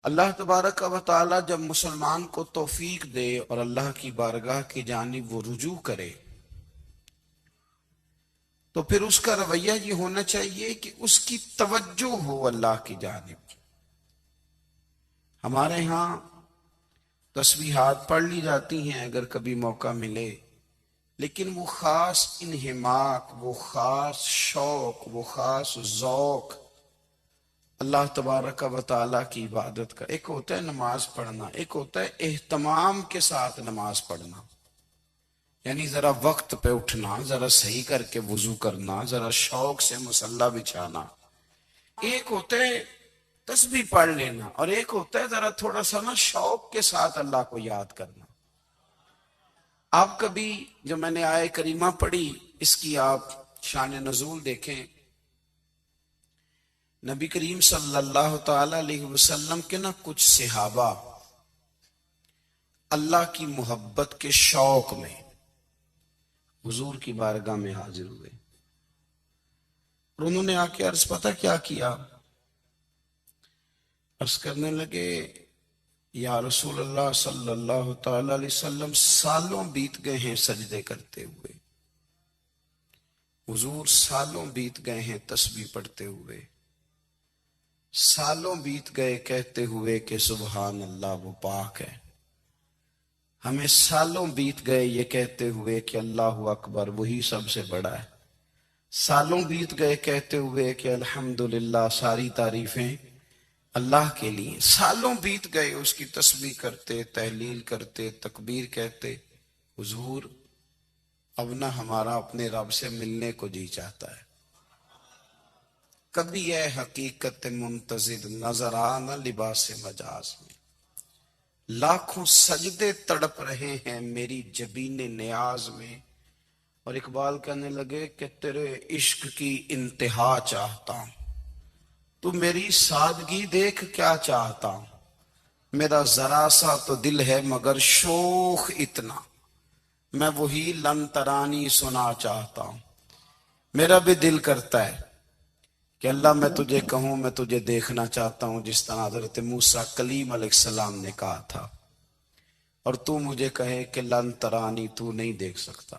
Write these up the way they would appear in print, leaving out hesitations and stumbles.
اللہ تبارک و تعالی جب مسلمان کو توفیق دے اور اللہ کی بارگاہ کی جانب وہ رجوع کرے تو پھر اس کا رویہ یہ ہونا چاہیے کہ اس کی توجہ ہو اللہ کی جانب۔ ہمارے ہاں تسبیحات پڑھ لی جاتی ہیں اگر کبھی موقع ملے، لیکن وہ خاص انہماک، وہ خاص شوق، وہ خاص ذوق اللہ تبارک و تعالیٰ کی عبادت کا، ایک ہوتا ہے نماز پڑھنا، ایک ہوتا ہے اہتمام کے ساتھ نماز پڑھنا، یعنی ذرا وقت پہ اٹھنا، ذرا صحیح کر کے وضو کرنا، ذرا شوق سے مصلی بچھانا۔ ایک ہوتا ہے تسبیح پڑھ لینا اور ایک ہوتا ہے ذرا تھوڑا سا نا شوق کے ساتھ اللہ کو یاد کرنا۔ آپ کبھی جو میں نے آیہ کریمہ پڑھی اس کی آپ شان نزول دیکھیں، نبی کریم صلی اللہ تعالی علیہ وسلم کے نا کچھ صحابہ اللہ کی محبت کے شوق میں حضور کی بارگاہ میں حاضر ہوئے اور انہوں نے آ کے عرض پتہ کیا کیا، عرض کرنے لگے یا رسول اللہ صلی اللہ تعالی علیہ وسلم سالوں بیت گئے ہیں سجدے کرتے ہوئے، حضور سالوں بیت گئے ہیں تسبیح پڑھتے ہوئے، سالوں بیت گئے کہتے ہوئے کہ سبحان اللہ وہ پاک ہے، ہمیں سالوں بیت گئے یہ کہتے ہوئے کہ اللہ اکبر وہی سب سے بڑا ہے، سالوں بیت گئے کہتے ہوئے کہ الحمدللہ ساری تعریفیں اللہ کے لیے، سالوں بیت گئے اس کی تسبیح کرتے، تحلیل کرتے، تکبیر کہتے۔ حضور اب نہ ہمارا اپنے رب سے ملنے کو جی چاہتا ہے، کبھی اے حقیقت منتظر نظر آنا لباس مجاز میں، لاکھوں سجدے تڑپ رہے ہیں میری جبین نیاز میں۔ اور اقبال کہنے لگے کہ تیرے عشق کی انتہا چاہتا ہوں، تو میری سادگی دیکھ کیا چاہتا ہوں، میرا ذرا سا تو دل ہے مگر شوخ اتنا، میں وہی لن ترانی سنا چاہتا ہوں۔ میرا بھی دل کرتا ہے کہ اللہ میں تجھے کہوں میں تجھے دیکھنا چاہتا ہوں جس طرح حضرت موسیٰ کلیم علیہ السلام نے کہا تھا، اور تو مجھے کہے کہ لن ترانی تو نہیں دیکھ سکتا،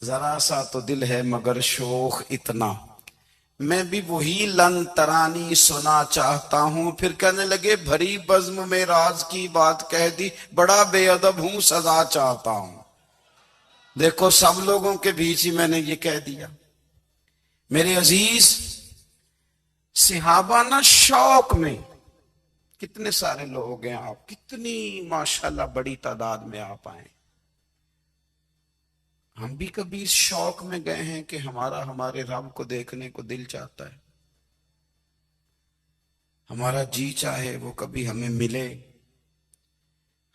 ذرا سا تو دل ہے مگر شوخ اتنا، میں بھی وہی لن ترانی سنا چاہتا ہوں۔ پھر کہنے لگے بھری بزم میں راز کی بات کہہ دی، بڑا بے ادب ہوں سزا چاہتا ہوں۔ دیکھو سب لوگوں کے بیچ ہی میں نے یہ کہہ دیا۔ میرے عزیز صحابہ نا شوق میں، کتنے سارے لوگ ہیں آپ، کتنی ماشاءاللہ بڑی تعداد میں آپ آئیں، ہم بھی کبھی اس شوق میں گئے ہیں کہ ہمارے رب کو دیکھنے کو دل چاہتا ہے، ہمارا جی چاہے وہ کبھی ہمیں ملے،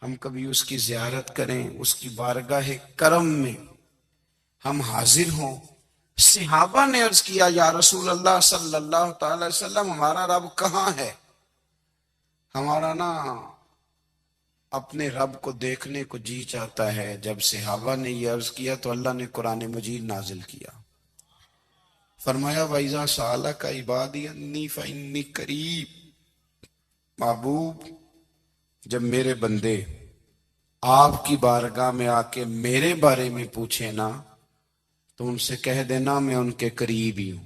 ہم کبھی اس کی زیارت کریں، اس کی بارگاہ کرم میں ہم حاضر ہوں۔ صحابہ نے عرض کیا یا رسول اللہ صلی اللہ تعالی علیہ وسلم ہمارا رب کہاں ہے؟ ہمارا نا اپنے رب کو دیکھنے کو جی چاہتا ہے۔ جب صحابہ نے یہ عرض کیا تو اللہ نے قرآن مجید نازل کیا، فرمایا وَإِذَا سَأَلَكَ عِبَادِي عَنِّي فَإِنِّي قَرِيبٌ، محبوب جب میرے بندے آپ کی بارگاہ میں آ کے میرے بارے میں پوچھے نا تو ان سے کہہ دینا میں ان کے قریب ہی ہوں،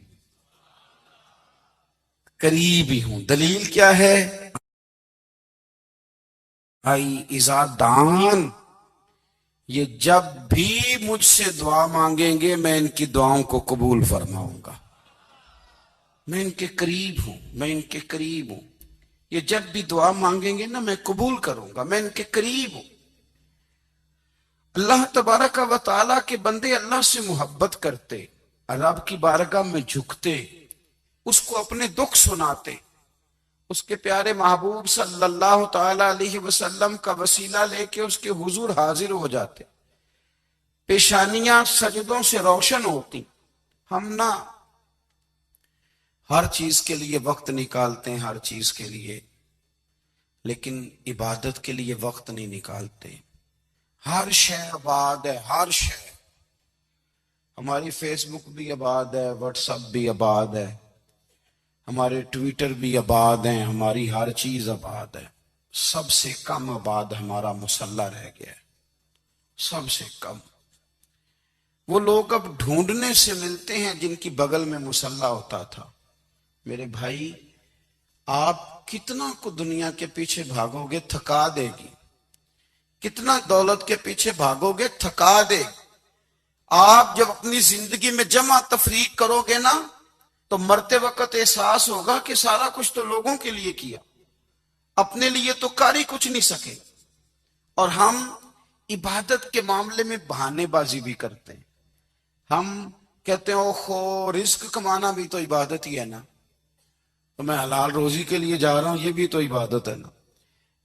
قریب ہی ہوں۔ دلیل کیا ہے؟ اذا دان، یہ جب بھی مجھ سے دعا مانگیں گے میں ان کی دعاؤں کو قبول فرماؤں گا، میں ان کے قریب ہوں، میں ان کے قریب ہوں، یہ جب بھی دعا مانگیں گے نا میں قبول کروں گا، میں ان کے قریب ہوں۔ اللہ تبارک و تعالیٰ کے بندے اللہ سے محبت کرتے، رب کی بارگاہ میں جھکتے، اس کو اپنے دکھ سناتے، اس کے پیارے محبوب صلی اللہ تعالی علیہ وسلم کا وسیلہ لے کے اس کے حضور حاضر ہو جاتے، پیشانیاں سجدوں سے روشن ہوتی۔ ہم نہ ہر چیز کے لیے وقت نکالتے ہیں، ہر چیز کے لیے، لیکن عبادت کے لیے وقت نہیں نکالتے۔ ہر شے آباد ہے، ہر شے، ہماری فیس بک بھی آباد ہے، واٹس ایپ بھی آباد ہے، ہمارے ٹویٹر بھی آباد ہیں، ہماری ہر چیز آباد ہے، سب سے کم آباد ہمارا مصلی رہ گیا ہے، سب سے کم۔ وہ لوگ اب ڈھونڈنے سے ملتے ہیں جن کی بغل میں مصلی ہوتا تھا۔ میرے بھائی، آپ کتنا کو دنیا کے پیچھے بھاگو گے تھکا دے گی، کتنا دولت کے پیچھے بھاگو گے تھکا دے گی۔ آپ جب اپنی زندگی میں جمع تفریق کرو گے نا تو مرتے وقت احساس ہوگا کہ سارا کچھ تو لوگوں کے لیے کیا، اپنے لیے تو کر ہی کچھ نہیں سکے۔ اور ہم عبادت کے معاملے میں بہانے بازی بھی کرتے ہیں۔ ہم کہتے ہیں اوخو رزق کمانا بھی تو عبادت ہی ہے نا، تو میں حلال روزی کے لیے جا رہا ہوں، یہ بھی تو عبادت ہے نا۔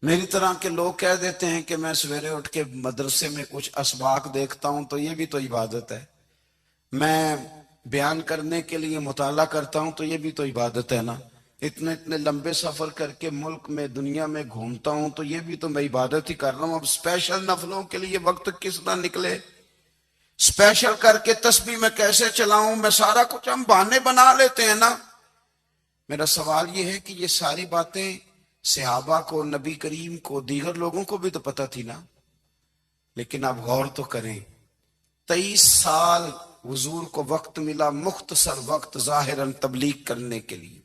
میری طرح کے لوگ کہہ دیتے ہیں کہ میں سویرے اٹھ کے مدرسے میں کچھ اسباق دیکھتا ہوں تو یہ بھی تو عبادت ہے، میں بیان کرنے کے لیے مطالعہ کرتا ہوں تو یہ بھی تو عبادت ہے نا، اتنے اتنے لمبے سفر کر کے ملک میں دنیا میں گھومتا ہوں تو یہ بھی تو میں عبادت ہی کر رہا ہوں۔ اب اسپیشل نفلوں کے لیے وقت کس طرح نکلے، اسپیشل کر کے تسبیح میں کیسے چلاؤں، میں سارا کچھ ہم بہانے بنا لیتے ہیں نا۔ میرا سوال یہ ہے کہ یہ ساری باتیں صحابہ کو، نبی کریم کو، دیگر لوگوں کو بھی تو پتہ تھی نا، لیکن اب غور تو کریں۔ 23 سال حضور کو وقت ملا، مختصر وقت ظاہراً تبلیغ کرنے کے لیے،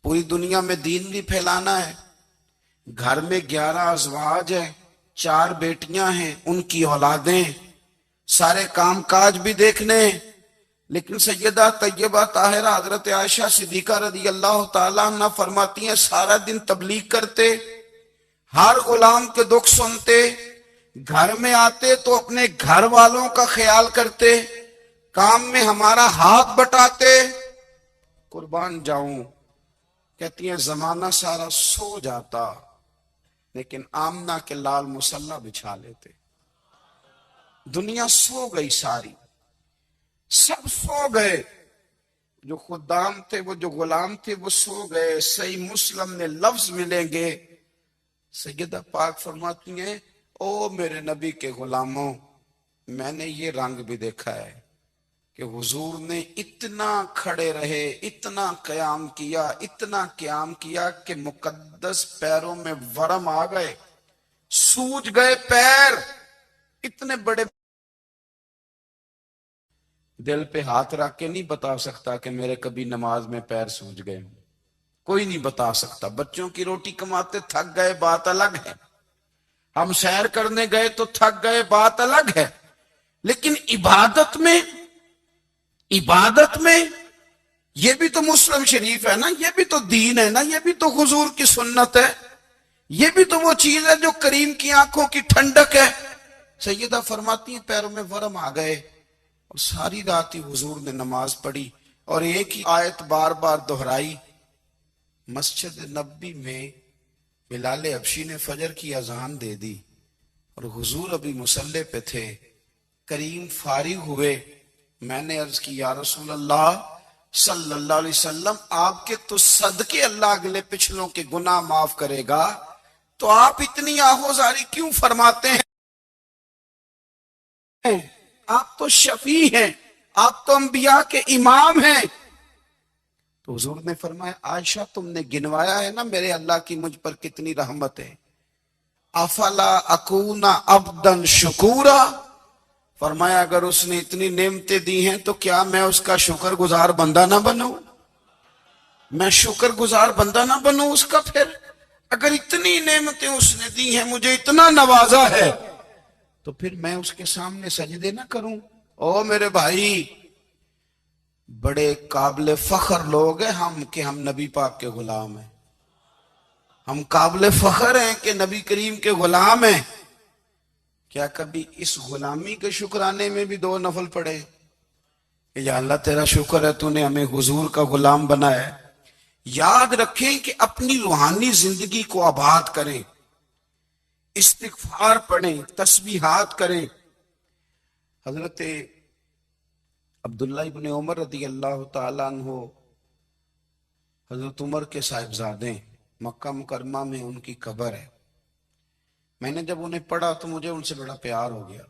پوری دنیا میں دین بھی پھیلانا ہے۔ گھر میں 11 ازواج ہیں، 4 بیٹیاں ہیں، ان کی اولادیں، سارے کام کاج بھی دیکھنے ہیں۔ لیکن سیدہ طیبہ طاہرہ حضرت عائشہ صدیقہ رضی اللہ تعالیٰ عنہ فرماتی ہیں سارا دن تبلیغ کرتے، ہر غلام کے دکھ سنتے، گھر میں آتے تو اپنے گھر والوں کا خیال کرتے، کام میں ہمارا ہاتھ بٹاتے۔ قربان جاؤں، کہتی ہیں زمانہ سارا سو جاتا لیکن آمنہ کے لال مصلی بچھا لیتے۔ دنیا سو گئی، ساری سب سو گئے، جو خدام تھے، وہ جو غلام تھے، وہ سو گئے۔ صحیح مسلم میں لفظ ملیں گے، سیدہ پاک فرماتی ہیں او میرے نبی کے غلاموں، میں نے یہ رنگ بھی دیکھا ہے کہ حضور نے اتنا کھڑے رہے، اتنا قیام کیا، اتنا قیام کیا کہ مقدس پیروں میں ورم آ گئے، سوج گئے پیر، اتنے بڑے۔ دل پہ ہاتھ رکھ کے نہیں بتا سکتا کہ میرے کبھی نماز میں پیر سوج گئے ہوں، کوئی نہیں بتا سکتا۔ بچوں کی روٹی کماتے تھک گئے بات الگ ہے، ہم سیر کرنے گئے تو تھک گئے بات الگ ہے، لیکن عبادت میں یہ بھی تو مسلم شریف ہے نا، یہ بھی تو دین ہے نا، یہ بھی تو حضور کی سنت ہے، یہ بھی تو وہ چیز ہے جو کریم کی آنکھوں کی ٹھنڈک ہے۔ سیدہ فرماتی ہیں پیروں میں ورم آ گئے، اور ساری رات ہی حضور نے نماز پڑھی اور ایک ہی آیت بار بار دہرائی۔ مسجد نبی میں بلال حبشی نے فجر کی اذان دے دی اور حضور ابھی مصلی پہ تھے، کریم فارغ ہوئے۔ میں نے عرض کی یا رسول اللہ صلی اللہ علیہ وسلم، آپ کے تو صدقے اللہ اگلے پچھلوں کے گناہ معاف کرے گا، تو آپ اتنی آہوزاری کیوں فرماتے ہیں؟ آپ تو شفیع ہیں، آپ تو انبیاء کے امام ہیں۔ تو حضور نے فرمایا عائشہ تم نے گنوایا ہے نا میرے اللہ کی مجھ پر کتنی رحمت ہے، افلا اکون عبدا شکورا، فرمایا اگر اس نے اتنی نعمتیں دی ہیں تو کیا میں اس کا شکر گزار بندہ نہ بنوں، میں شکر گزار بندہ نہ بنوں اس کا؟ پھر اگر اتنی نعمتیں اس نے دی ہیں، مجھے اتنا نوازا ہے، تو پھر میں اس کے سامنے سجدے نہ کروں؟ او میرے بھائی، بڑے قابل فخر لوگ ہیں ہم کہ ہم نبی پاک کے غلام ہیں، ہم قابل فخر ہیں کہ نبی کریم کے غلام ہیں۔ کیا کبھی اس غلامی کے شکرانے میں بھی 2 نفل پڑھے کہ یا اللہ تیرا شکر ہے تو نے ہمیں حضور کا غلام بنایا ہے؟ یاد رکھیں کہ اپنی روحانی زندگی کو آباد کریں، استغفار پڑھیں، تسبیحات کریں۔ حضرت عبداللہ ابن عمر رضی اللہ تعالیٰ عنہ حضرت عمر کے صاحبزادے، مکہ مکرمہ میں ان کی قبر ہے۔ میں نے جب انہیں پڑھا تو مجھے ان سے بڑا پیار ہو گیا،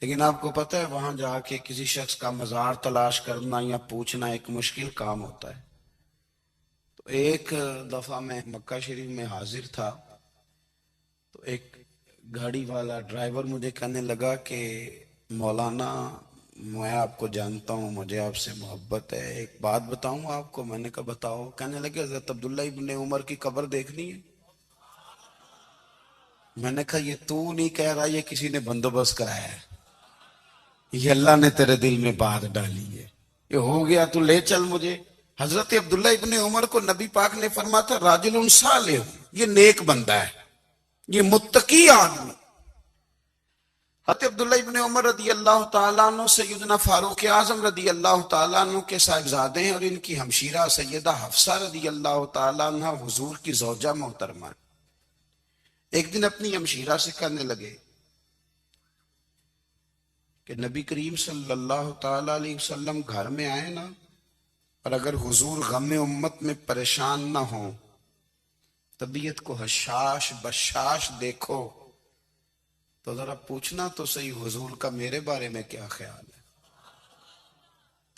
لیکن آپ کو پتہ ہے وہاں جا کے کسی شخص کا مزار تلاش کرنا یا پوچھنا ایک مشکل کام ہوتا ہے۔ تو ایک دفعہ میں مکہ شریف میں حاضر تھا، تو ایک گاڑی والا ڈرائیور مجھے کہنے لگا کہ مولانا میں آپ کو جانتا ہوں، مجھے آپ سے محبت ہے، ایک بات بتاؤں آپ کو؟ میں نے کہا بتاؤ۔ کہنے لگے حضرت عبداللہ ابن عمر کی قبر دیکھنی ہے؟ میں نے کہا یہ تو نہیں کہہ رہا، یہ کسی نے بندوبست کرایا ہے، یہ اللہ نے تیرے دل میں بات ڈالی ہے، یہ ہو گیا تو لے چل مجھے۔ حضرت عبداللہ ابن عمر کو نبی پاک نے فرمایا تھا راجل صالح، یہ نیک بندہ ہے، یہ متقی آدمی۔ حضرت عبداللہ ابن عمر رضی اللہ تعالیٰ عنہ سیدنا فاروق اعظم رضی اللہ تعالیٰ عنہ کے صاحبزادے ہیں، اور ان کی ہمشیرہ سیدہ حفصہ رضی اللہ تعالیٰ عنہ حضور کی زوجہ محترمہ۔ ایک دن اپنی ہمشیرہ سے کہنے لگے کہ نبی کریم صلی اللہ تعالیٰ علیہ وسلم گھر میں آئے نا، اور اگر حضور غم امت میں پریشان نہ ہوں، طبیعت کو حشاش بشاش دیکھو، تو ذرا پوچھنا تو صحیح حضور کا میرے بارے میں کیا خیال ہے،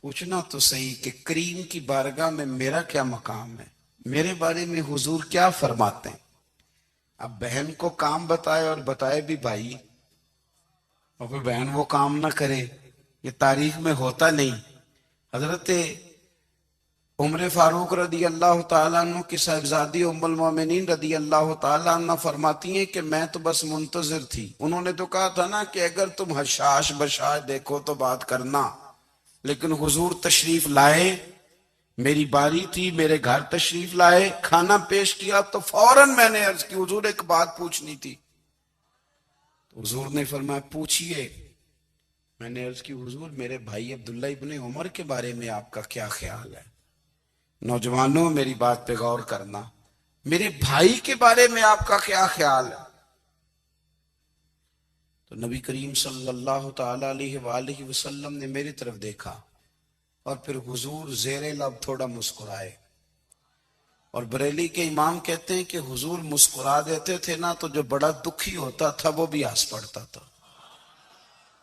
پوچھنا تو صحیح کہ کریم کی بارگاہ میں میرا کیا مقام ہے، میرے بارے میں حضور کیا فرماتے ہیں۔ اب بہن کو کام بتائے، اور بتائے بھی بھائی، اور کوئی بہن وہ کام نہ کرے، یہ تاریخ میں ہوتا نہیں۔ حضرت عمر فاروق رضی اللہ تعالیٰ عنہ کی صاحبزادی ام المومنین رضی اللہ تعالیٰ عنہ فرماتی ہیں کہ میں تو بس منتظر تھی، انہوں نے تو کہا تھا نا کہ اگر تم حشاش بشاش دیکھو تو بات کرنا، لیکن حضور تشریف لائے، میری باری تھی، میرے گھر تشریف لائے، کھانا پیش کیا تو فوراً میں نے عرض کی حضور ایک بات پوچھنی تھی۔ حضور نے فرمایا پوچھئے۔ میں نے عرض کی حضور میرے بھائی عبداللہ ابن عمر کے بارے میں آپ کا کیا خیال ہے؟ نوجوانوں میری بات پہ غور کرنا، میرے بھائی کے بارے میں آپ کا کیا خیال ہے؟ تو نبی کریم صلی اللہ تعالیٰ علیہ وآلہ وسلم نے میری طرف دیکھا، اور پھر حضور زیر لب تھوڑا مسکرائے، اور بریلی کے امام کہتے ہیں کہ حضور مسکرا دیتے تھے نا تو جو بڑا دکھی ہوتا تھا وہ بھی ہنس پڑتا تھا۔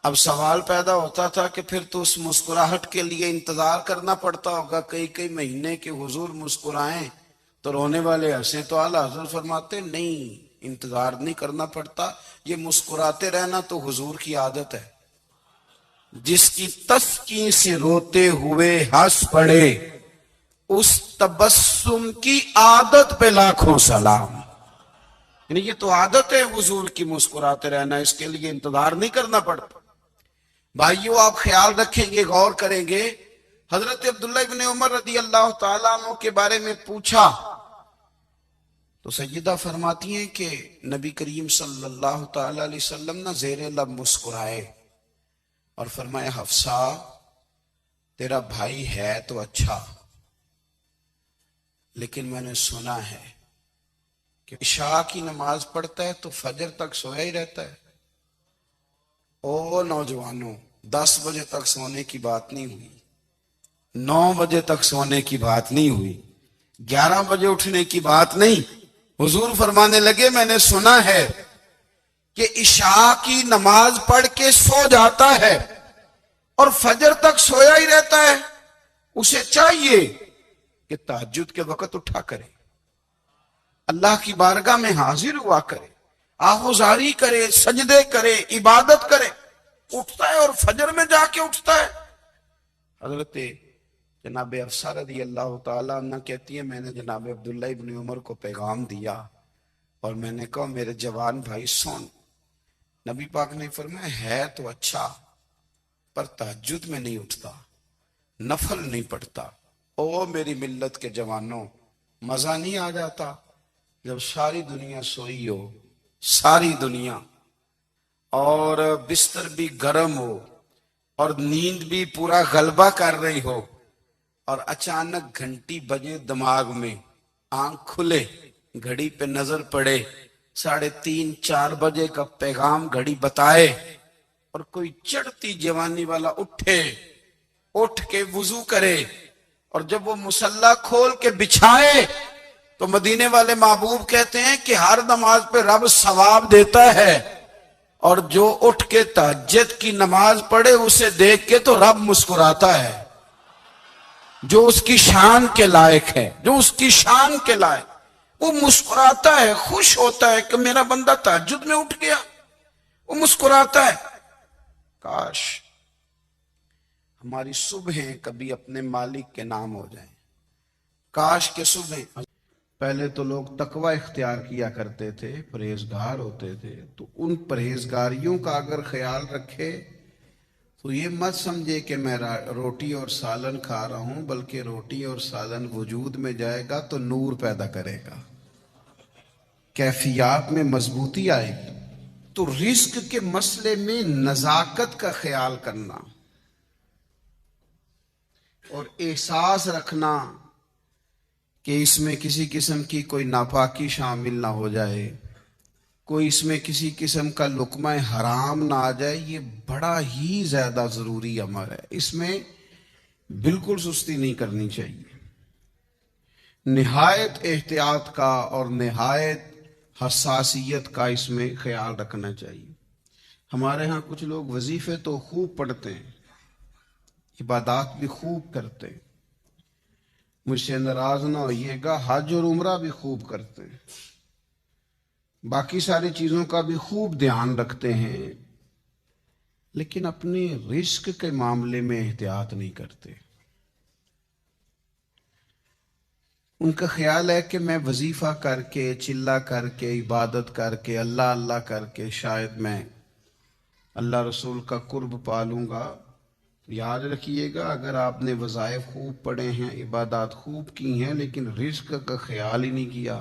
اب سوال پیدا ہوتا تھا کہ پھر تو اس مسکراہٹ کے لیے انتظار کرنا پڑتا ہوگا کئی مہینے کے، حضور مسکرائیں تو رونے والے ہنسیں تو اعلیٰ حضرت فرماتے نہیں، انتظار نہیں کرنا پڑتا، یہ مسکراتے رہنا تو حضور کی عادت ہے۔ جس کی تسکین سے روتے ہوئے ہنس پڑے، اس تبسم کی عادت پہ لاکھوں سلام۔ یعنی یہ تو عادت ہے حضور کی مسکراتے رہنا، اس کے لیے انتظار نہیں کرنا پڑتا۔ بھائیو آپ خیال رکھیں گے، غور کریں گے، حضرت عبداللہ ابن عمر رضی اللہ تعالیٰ عنہ کے بارے میں پوچھا تو سیدہ فرماتی ہیں کہ نبی کریم صلی اللہ تعالیٰ علیہ وسلم نہ زیر لب مسکرائے اور فرمایا حفصہ تیرا بھائی ہے تو اچھا، لیکن میں نے سنا ہے کہ عشاء کی نماز پڑھتا ہے تو فجر تک سویا ہی رہتا ہے۔ او نوجوانوں، 10 بجے تک سونے کی بات نہیں ہوئی، 9 بجے تک سونے کی بات نہیں ہوئی، 11 بجے اٹھنے کی بات نہیں۔ حضور فرمانے لگے میں نے سنا ہے کہ عشاء کی نماز پڑھ کے سو جاتا ہے اور فجر تک سویا ہی رہتا ہے، اسے چاہیے کہ تہجد کے وقت اٹھا کرے، اللہ کی بارگاہ میں حاضر ہوا کرے، آہوزاری کرے، سجدے کرے، عبادت کرے۔ اٹھتا ہے اور فجر میں جا کے اٹھتا ہے۔ حضرت جناب حفصہ رضی اللہ تعالیٰ عنہ کہتی ہے میں نے جناب عبداللہ ابن عمر کو پیغام دیا اور میں نے کہا میرے جوان بھائی سن، نبی پاک نے فرمایا ہے تو اچھا پر تہجد میں نہیں اٹھتا، نفل نہیں پڑھتا۔ او میری ملت کے جوانوں، مزہ نہیں آ جاتا جب ساری دنیا سوئی ہو، ساری دنیا، اور بستر بھی گرم ہو اور نیند بھی پورا غلبہ کر رہی ہو، اور اچانک گھنٹی بجے دماغ میں، آنکھ کھلے، گھڑی پہ نظر پڑے، 3:30 4 بجے کا پیغام گھڑی بتائے، اور کوئی چڑھتی جوانی والا اٹھ کے وضو کرے، اور جب وہ مصلی کھول کے بچھائے تو مدینے والے محبوب کہتے ہیں کہ ہر نماز پہ رب ثواب دیتا ہے، اور جو اٹھ کے تہجد کی نماز پڑھے اسے دیکھ کے تو رب مسکراتا ہے۔ جو اس کی شان کے لائق ہے، جو اس کی شان کے لائق، وہ مسکراتا ہے، خوش ہوتا ہے کہ میرا بندہ تہجد میں اٹھ گیا، وہ مسکراتا ہے۔ کاش ہماری صبحیں کبھی اپنے مالک کے نام ہو جائیں، کاش کے صبح۔ پہلے تو لوگ تقوی اختیار کیا کرتے تھے، پرہیزگار ہوتے تھے، تو ان پرہیزگاریوں کا اگر خیال رکھے تو یہ مت سمجھے کہ میں روٹی اور سالن کھا رہا ہوں، بلکہ روٹی اور سالن وجود میں جائے گا تو نور پیدا کرے گا، کیفیات میں مضبوطی آئے گی۔ تو رزق کے مسئلے میں نزاکت کا خیال کرنا اور احساس رکھنا کہ اس میں کسی قسم کی کوئی ناپاکی شامل نہ ہو جائے، کوئی اس میں کسی قسم کا لقمہ حرام نہ آ جائے، یہ بڑا ہی زیادہ ضروری امر ہے، اس میں بالکل سستی نہیں کرنی چاہیے، نہایت احتیاط کا اور نہایت حساسیت کا اس میں خیال رکھنا چاہیے۔ ہمارے ہاں کچھ لوگ وظیفے تو خوب پڑھتے ہیں، عبادات بھی خوب کرتے ہیں، مجھ سے ناراض نہ ہوئیے گا، حج اور عمرہ بھی خوب کرتے ہیں، باقی ساری چیزوں کا بھی خوب دھیان رکھتے ہیں، لیکن اپنے رزق کے معاملے میں احتیاط نہیں کرتے۔ ان کا خیال ہے کہ میں وظیفہ کر کے، چلہ کر کے، عبادت کر کے، اللہ اللہ کر کے شاید میں اللہ رسول کا قرب پالوں گا۔ یاد رکھیے گا، اگر آپ نے وظائف خوب پڑھے ہیں، عبادات خوب کی ہیں، لیکن رزق کا خیال ہی نہیں کیا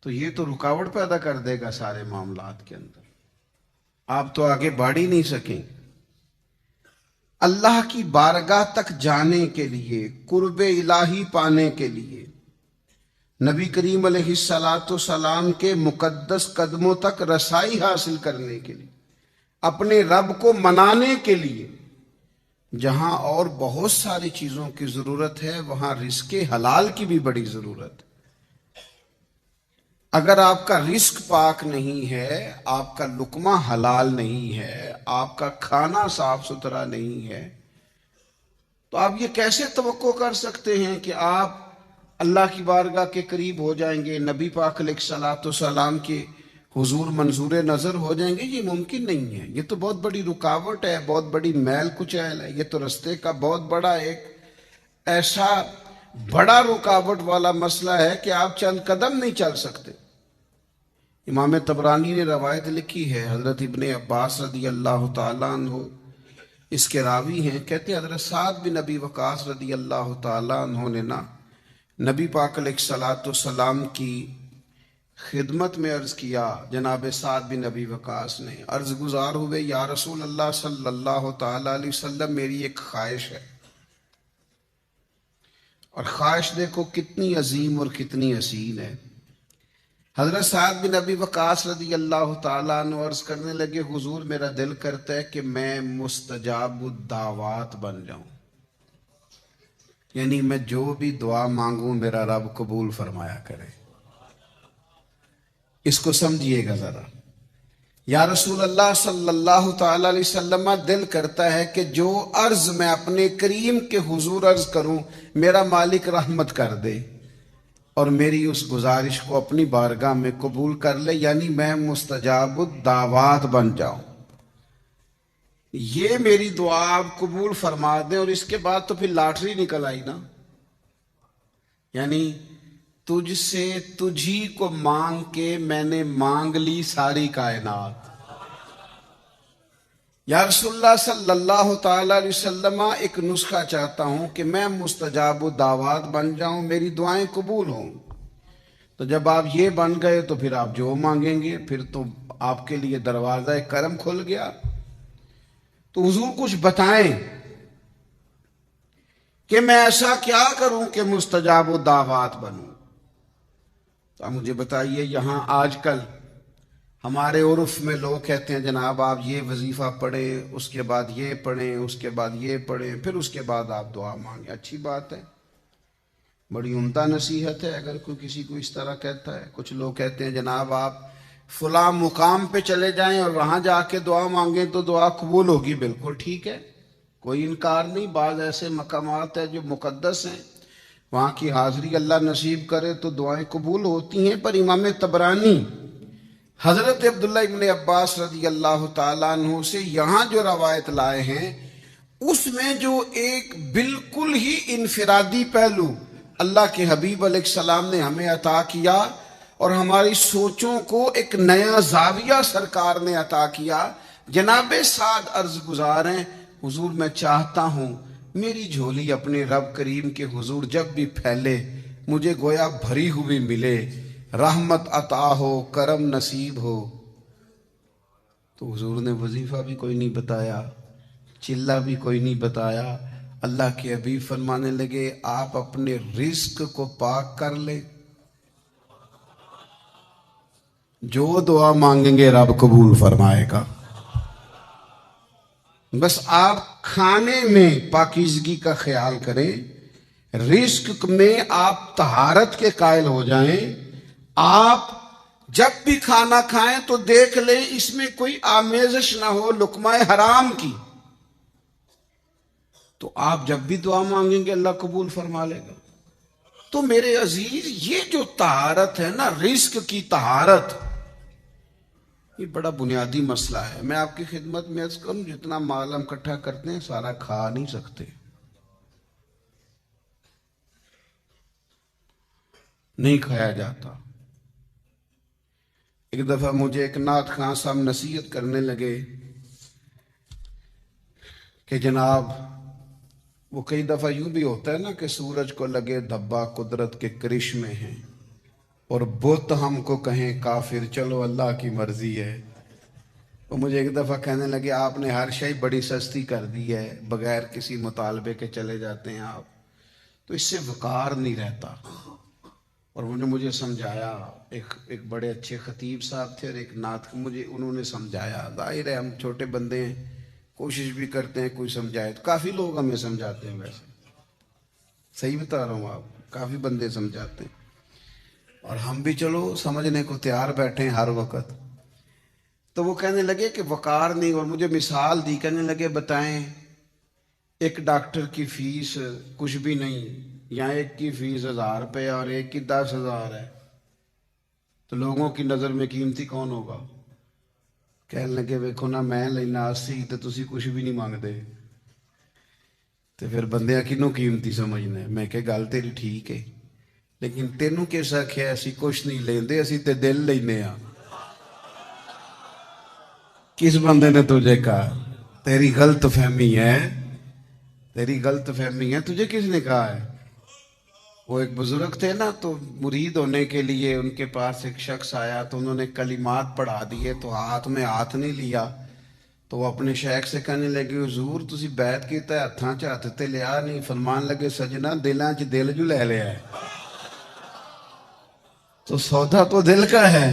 تو یہ تو رکاوٹ پیدا کر دے گا سارے معاملات کے اندر، آپ تو آگے بڑھ ہی نہیں سکیں۔ اللہ کی بارگاہ تک جانے کے لیے، قرب الہی پانے کے لیے، نبی کریم علیہ السلام کے مقدس قدموں تک رسائی حاصل کرنے کے لیے، اپنے رب کو منانے کے لیے، جہاں اور بہت ساری چیزوں کی ضرورت ہے وہاں رزق حلال کی بھی بڑی ضرورت ہے۔ اگر آپ کا رزق پاک نہیں ہے، آپ کا لقمہ حلال نہیں ہے، آپ کا کھانا صاف ستھرا نہیں ہے، تو آپ یہ کیسے توقع کر سکتے ہیں کہ آپ اللہ کی بارگاہ کے قریب ہو جائیں گے، نبی پاک علیہ الصلوۃ والسلام کے حضور منظور نظر ہو جائیں گے؟ یہ ممکن نہیں ہے، یہ تو بہت بڑی رکاوٹ ہے، بہت بڑی میل کچیل ہے، یہ تو رستے کا بہت بڑا ایک ایسا بڑا رکاوٹ والا مسئلہ ہے کہ آپ چند قدم نہیں چل سکتے۔ امام طبرانی نے روایت لکھی ہے، حضرت ابن عباس رضی اللہ تعالیٰ عنہ اس کے راوی ہیں، کہتے ہیں حضرت سعد بن ابی وقاص رضی اللہ تعالیٰ عنہ نے نبی پاک علیہ الصلوۃ والسلام کی خدمت میں عرض کیا، جناب سعد بن ابی وقاص نے عرض گزار ہوئے، یا رسول اللہ صلی اللہ تعالیٰ علیہ وسلم، میری ایک خواہش ہے، اور خواہش دیکھو کتنی عظیم اور کتنی حسین ہے۔ حضرت سعد بن ابی وقاص رضی اللہ تعالیٰ عنہ عرض کرنے لگے، حضور میرا دل کرتا ہے کہ میں مستجاب الدعوات بن جاؤں، یعنی میں جو بھی دعا مانگوں میرا رب قبول فرمایا کرے۔ اس کو سمجھیے گا ذرا، یا رسول اللہ صلی اللہ تعالیٰ علیہ وسلم، دل کرتا ہے کہ جو عرض میں اپنے کریم کے حضور عرض کروں میرا مالک رحمت کر دے اور میری اس گزارش کو اپنی بارگاہ میں قبول کر لے، یعنی میں مستجاب الدعوات بن جاؤں، یہ میری دعا آپ قبول فرما دیں۔ اور اس کے بعد تو پھر لاٹری نکل آئی نا، یعنی تجھ سے تجھی کو مانگ کے میں نے مانگ لی ساری کائنات۔ یا رسول اللہ صلی اللہ تعالیٰ علیہ وسلم، ایک نسخہ چاہتا ہوں کہ میں مستجاب الدعوات بن جاؤں، میری دعائیں قبول ہوں۔ تو جب آپ یہ بن گئے تو پھر آپ جو مانگیں گے پھر تو آپ کے لیے دروازہ کرم کھل گیا۔ تو حضور کچھ بتائیں کہ میں ایسا کیا کروں کہ مستجاب الدعوات بنوں۔ تو آپ مجھے بتائیے، یہاں آج کل ہمارے عرف میں لوگ کہتے ہیں جناب آپ یہ وظیفہ پڑھیں، اس کے بعد یہ پڑھیں، اس کے بعد یہ پڑھیں، پھر اس کے بعد آپ دعا مانگیں۔ اچھی بات ہے، بڑی عمدہ نصیحت ہے اگر کوئی کسی کو اس طرح کہتا ہے۔ کچھ لوگ کہتے ہیں جناب آپ فلاں مقام پہ چلے جائیں اور وہاں جا کے دعا مانگیں تو دعا قبول ہوگی۔ بالکل ٹھیک ہے، کوئی انکار نہیں. بعض ایسے مقامات ہیں جو مقدس ہیں، وہاں کی حاضری اللہ نصیب کرے تو دعائیں قبول ہوتی ہیں. پر امام طبرانی حضرت عبداللہ ابن عباس رضی اللہ تعالیٰ عنہ سے یہاں جو روایت لائے ہیں، اس میں جو ایک بالکل ہی انفرادی پہلو اللہ کے حبیب علیہ السلام نے ہمیں عطا کیا اور ہماری سوچوں کو ایک نیا زاویہ سرکار نے عطا کیا. جناب سعد عرض گزار ہیں، حضور میں چاہتا ہوں میری جھولی اپنے رب کریم کے حضور جب بھی پھیلے مجھے گویا بھری ہوئی ملے، رحمت عطا ہو، کرم نصیب ہو. تو حضور نے وظیفہ بھی کوئی نہیں بتایا، چلہ بھی کوئی نہیں بتایا. اللہ کے حبیب فرمانے لگے آپ اپنے رزق کو پاک کر لے، جو دعا مانگیں گے رب قبول فرمائے گا. بس آپ کھانے میں پاکیزگی کا خیال کریں، رزق میں آپ طہارت کے قائل ہو جائیں. آپ جب بھی کھانا کھائیں تو دیکھ لیں اس میں کوئی آمیزش نہ ہو لقمہ حرام کی، تو آپ جب بھی دعا مانگیں گے اللہ قبول فرما لے گا. تو میرے عزیز یہ جو طہارت ہے نا، رزق کی طہارت، یہ بڑا بنیادی مسئلہ ہے. میں آپ کی خدمت میں عرض کروں، جتنا مال ہم اکٹھا کرتے ہیں سارا کھا نہیں سکتے، نہیں کھایا جاتا. ایک دفعہ مجھے ایک نعت خواں صاحب نصیحت کرنے لگے کہ جناب وہ کئی دفعہ یوں بھی ہوتا ہے نا کہ سورج کو لگے دھبا قدرت کے کرشمے ہیں اور بت ہم کو کہیں کافر، چلو اللہ کی مرضی ہے. وہ مجھے ایک دفعہ کہنے لگے آپ نے ہر شے بڑی سستی کر دی ہے، بغیر کسی مطالبے کے چلے جاتے ہیں آپ، تو اس سے وقار نہیں رہتا. اور انہوں نے مجھے سمجھایا، ایک بڑے اچھے خطیب صاحب تھے اور ایک نعت، مجھے انہوں نے سمجھایا. ظاہر ہے ہم چھوٹے بندے ہیں، کوشش بھی کرتے ہیں کوئی سمجھائے، تو کافی لوگ ہمیں سمجھاتے ہیں، ویسے صحیح بتا رہا ہوں، آپ کافی بندے سمجھاتے ہیں اور ہم بھی چلو سمجھنے کو تیار بیٹھے ہیں ہر وقت. تو وہ کہنے لگے کہ وقار نہیں، اور مجھے مثال دی، کہنے لگے بتائیں ایک ڈاکٹر کی فیس کچھ بھی نہیں، یا ایک کی فیس 1000 روپے اور ایک کی 10,000 ہے، تو لوگوں کی نظر میں قیمتی کون ہوگا؟ کہنے لگے ویکھو نا میں لینا 80 تو تسی کچھ بھی نہیں مانگتے، تو پھر بندیاں کنوں قیمتی سمجھنے. میں کہ گل تیری ٹھیک ہے، لیکن تینوں کس آکھیا اسی کچھ نہیں لیندے، اسی تے دل لینے ہاں. کس بندے نے تجھے کہا؟ تیری غلط فہمی ہے، تیری غلط فہمی ہے. تجھے کس نے کہا ہے؟ وہ ایک بزرگ تھے نا، تو مرید ہونے کے لیے ان کے پاس ایک شخص آیا، تو انہوں نے کلمات پڑھا دیے، تو ہاتھ میں ہاتھ نہیں لیا. تو وہ اپنے شیخ سے کہنے لگے حضور تسی بیعت کیتا ہے ہتھاں چ ہتھ تے لیا نہیں. فرمان لگے سجنا دلاں چ دل جو لے لیا ہے، تو سودا تو دل کا ہے.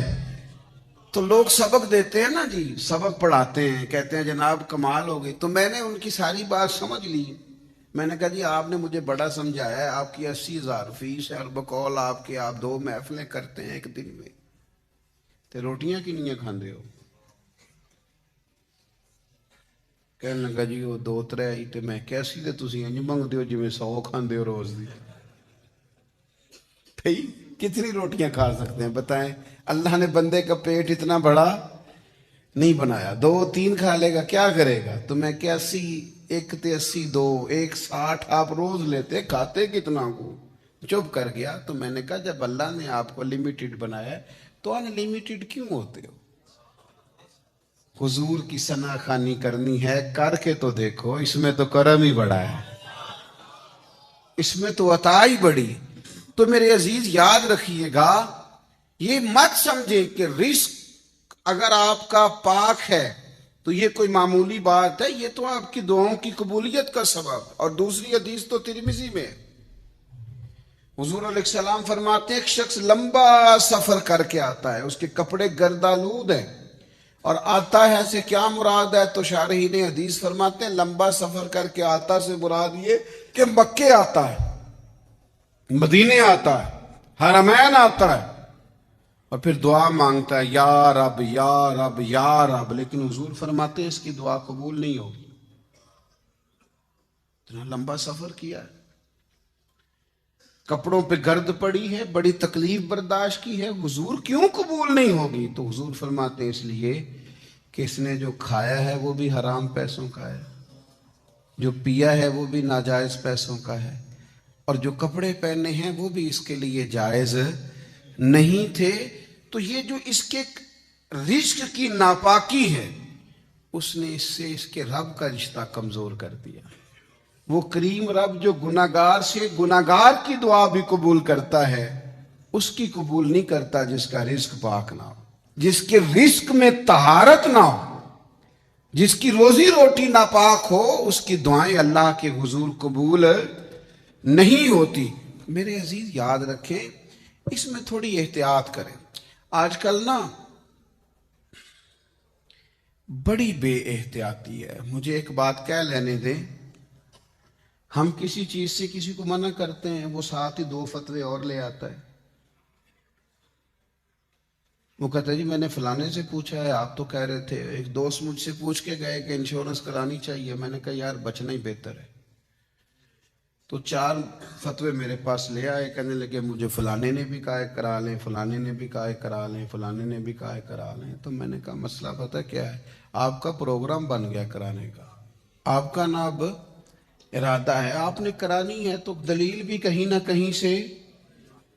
تو لوگ سبق دیتے ہیں نا جی، سبق پڑھاتے ہیں، کہتے ہیں جناب کمال ہو گئی. تو میں نے ان کی ساری بات سمجھ لی. میں نے کہا جی آپ نے مجھے بڑا سمجھایا ہے، آپ کی 80,000 فیس ہے اور بقول آپ کے آپ 2 محفلیں کرتے ہیں ایک دن میں، تے روٹیاں کنیاں کھاندے ہو؟ کہنے لگا جی وہ 2-3 ہی. تے میں کہ 80 تے تسی انج منگدے ہو جویں 100 کھاندے ہو روز دی. بھئی کتنی روٹیاں کھا سکتے ہیں بتائیں؟ اللہ نے بندے کا پیٹ اتنا بڑا نہیں بنایا، 2-3 کھا لے گا کیا کرے گا؟ تو میں کہ 80 ایک تے 80 2 ایک 60 آپ روز لیتے، کھاتے کتنا کو؟ چپ کر گیا. تو میں نے کہا جب اللہ نے آپ کو لمیٹڈ بنایا ہے تو ان لمیٹڈ کیوں ہوتے ہو؟ حضور کی ثنا خوانی کرنی ہے، کر کے تو دیکھو، اس میں تو کرم ہی بڑا ہے، اس میں تو عطا ہی بڑی. تو میرے عزیز یاد رکھیے گا، یہ مت سمجھے کہ رزق اگر آپ کا پاک ہے تو یہ کوئی معمولی بات ہے، یہ تو آپ کی دعاؤں کی قبولیت کا سبب. اور دوسری حدیث تو ترمذی میں حضور علیہ السلام فرماتے ہیں ایک شخص لمبا سفر کر کے آتا ہے، اس کے کپڑے گردآلود ہیں، اور آتا ہے سے کیا مراد ہے؟ تو شارحین حدیث فرماتے ہیں لمبا سفر کر کے آتا سے مراد یہ کہ مکے آتا ہے، مدینے آتا ہے، حرمین آتا ہے، اور پھر دعا مانگتا ہے یا رب یا رب یا رب. لیکن حضور فرماتے ہیں اس کی دعا قبول نہیں ہوگی. اتنا لمبا سفر کیا ہے، کپڑوں پہ گرد پڑی ہے، بڑی تکلیف برداشت کی ہے، حضور کیوں قبول نہیں ہوگی؟ تو حضور فرماتے ہیں اس لیے کہ اس نے جو کھایا ہے وہ بھی حرام پیسوں کا ہے، جو پیا ہے وہ بھی ناجائز پیسوں کا ہے، اور جو کپڑے پہنے ہیں وہ بھی اس کے لیے جائز نہیں تھے۔ تو یہ جو اس کے رزق کی ناپاکی ہے، اس نے اس سے اس کے رب کا رشتہ کمزور کر دیا۔ وہ کریم رب جو گناہگار سے گناہگار کی دعا بھی قبول کرتا ہے، اس کی قبول نہیں کرتا جس کا رزق پاک نہ ہو، جس کے رزق میں طہارت نہ ہو، جس کی روزی روٹی ناپاک ہو، اس کی دعائیں اللہ کے حضور قبول نہیں ہوتی۔ میرے عزیز یاد رکھیں، اس میں تھوڑی احتیاط کریں۔ آج کل نا بڑی بے احتیاطی ہے۔ مجھے ایک بات کہہ لینے دیں، ہم کسی چیز سے کسی کو منع کرتے ہیں، وہ ساتھ ہی 2 فتوے اور لے آتا ہے۔ وہ کہتا ہے جی میں نے فلانے سے پوچھا ہے، آپ تو کہہ رہے تھے۔ ایک دوست مجھ سے پوچھ کے گئے کہ انشورنس کرانی چاہیے، میں نے کہا یار بچنا ہی بہتر ہے۔ تو 4 فتوے میرے پاس لے آئے، کہنے لگے مجھے فلانے نے بھی کہا ہے کرا لیں، فلانے نے بھی کہا ہے کرا لیں، فلانے نے بھی کہا ہے کرا لیں۔ تو میں نے کہا مسئلہ پتہ کیا ہے؟ آپ کا پروگرام بن گیا کرانے کا، آپ کا نا اب ارادہ ہے، آپ نے کرانی ہے تو دلیل بھی کہیں نہ کہیں سے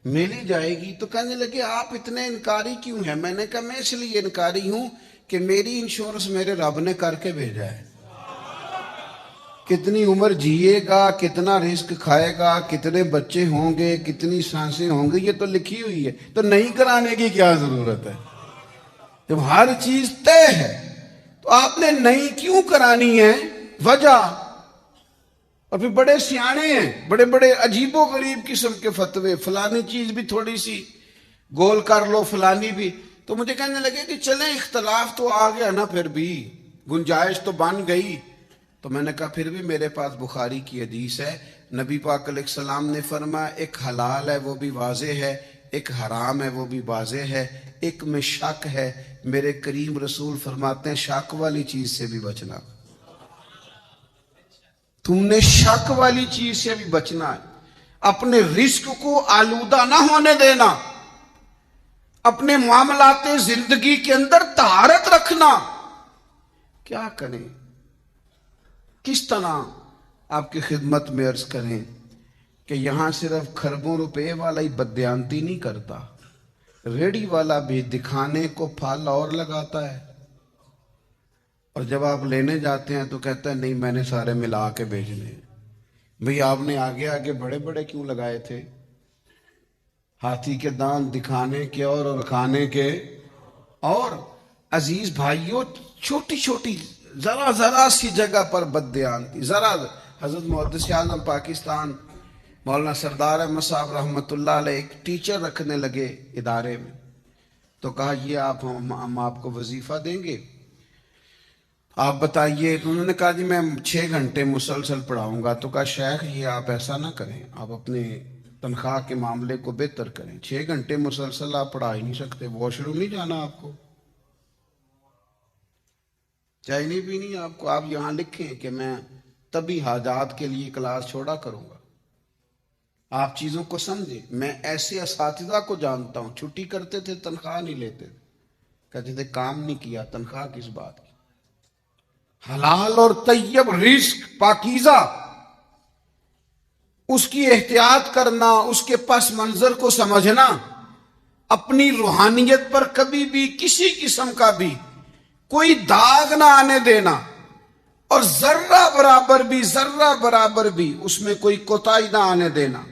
مل ہی جائے گی۔ تو کہنے لگے آپ اتنے انکاری کیوں ہیں؟ میں نے کہا میں اس لیے انکاری ہوں کہ میری انشورنس میرے رب نے کر کے بھیجا ہے۔ کتنی عمر جیے گا، کتنا رزق کھائے گا، کتنے بچے ہوں گے، کتنی سانسیں ہوں گی، یہ تو لکھی ہوئی ہے۔ تو نہیں کرانے کی کیا ضرورت ہے جب ہر چیز طے ہے؟ تو آپ نے نہیں کیوں کرانی ہے؟ وجہ۔ اور پھر بڑے سیانے ہیں، بڑے بڑے عجیب و غریب قسم کے فتوے، فلانی چیز بھی تھوڑی سی گول کر لو، فلانی بھی۔ تو مجھے کہنے لگے کہ چلیں اختلاف تو آ گیا نا، پھر بھی گنجائش تو بن گئی۔ تو میں نے کہا پھر بھی میرے پاس بخاری کی حدیث ہے، نبی پاک علیہ السلام نے فرمایا ایک حلال ہے وہ بھی واضح ہے، ایک حرام ہے وہ بھی واضح ہے، ایک میں شک ہے۔ میرے کریم رسول فرماتے ہیں شک والی چیز سے بھی بچنا، تم نے شک والی چیز سے بھی بچنا ہے۔ اپنے رزق کو آلودہ نہ ہونے دینا، اپنے معاملات زندگی کے اندر طہارت رکھنا۔ کیا کریں، کس طرح آپ کی خدمت میں عرض کریں کہ یہاں صرف کھربوں روپے والا ہی بددیانتی نہیں کرتا، ریڑی والا بھی دکھانے کو پھل اور لگاتا ہے، اور جب آپ لینے جاتے ہیں تو کہتا ہے نہیں میں نے سارے ملا کے بھیجنے ہیں۔ بھئی آپ نے آگے آگے بڑے بڑے کیوں لگائے تھے؟ ہاتھی کے دانت دکھانے کے اور کھانے کے اور۔ عزیز بھائیوں، چھوٹی چھوٹی ذرا سی جگہ پر بددیانتی، ذرا۔ حضرت محدث اعظم پاکستان مولانا سردار احمد صاحب رحمۃ اللہ علیہ ایک ٹیچر رکھنے لگے ادارے میں، تو کہا یہ ہم آپ کو وظیفہ دیں گے، آپ بتائیے۔ تو انہوں نے کہا جی میں 6 گھنٹے مسلسل پڑھاؤں گا۔ تو کہا شیخ یہ آپ ایسا نہ کریں، آپ اپنے تنخواہ کے معاملے کو بہتر کریں۔ 6 گھنٹے مسلسل آپ پڑھا ہی نہیں سکتے، واش روم نہیں جانا آپ کو، چائے نہیں پینی آپ کو، آپ یہاں لکھیں کہ میں طبی حاجات کے لیے کلاس چھوڑا کروں گا۔ آپ چیزوں کو سمجھیں۔ میں ایسے اساتذہ کو جانتا ہوں چھٹی کرتے تھے تنخواہ نہیں لیتے تھے، کہتے تھے کام نہیں کیا، تنخواہ کس بات کی؟ حلال اور طیب رزق پاکیزہ، اس کی احتیاط کرنا، اس کے پس منظر کو سمجھنا، اپنی روحانیت پر کبھی بھی کسی قسم کا بھی کوئی داغ نہ آنے دینا، اور ذرہ برابر بھی اس میں کوئی کوتاہی نہ آنے دینا۔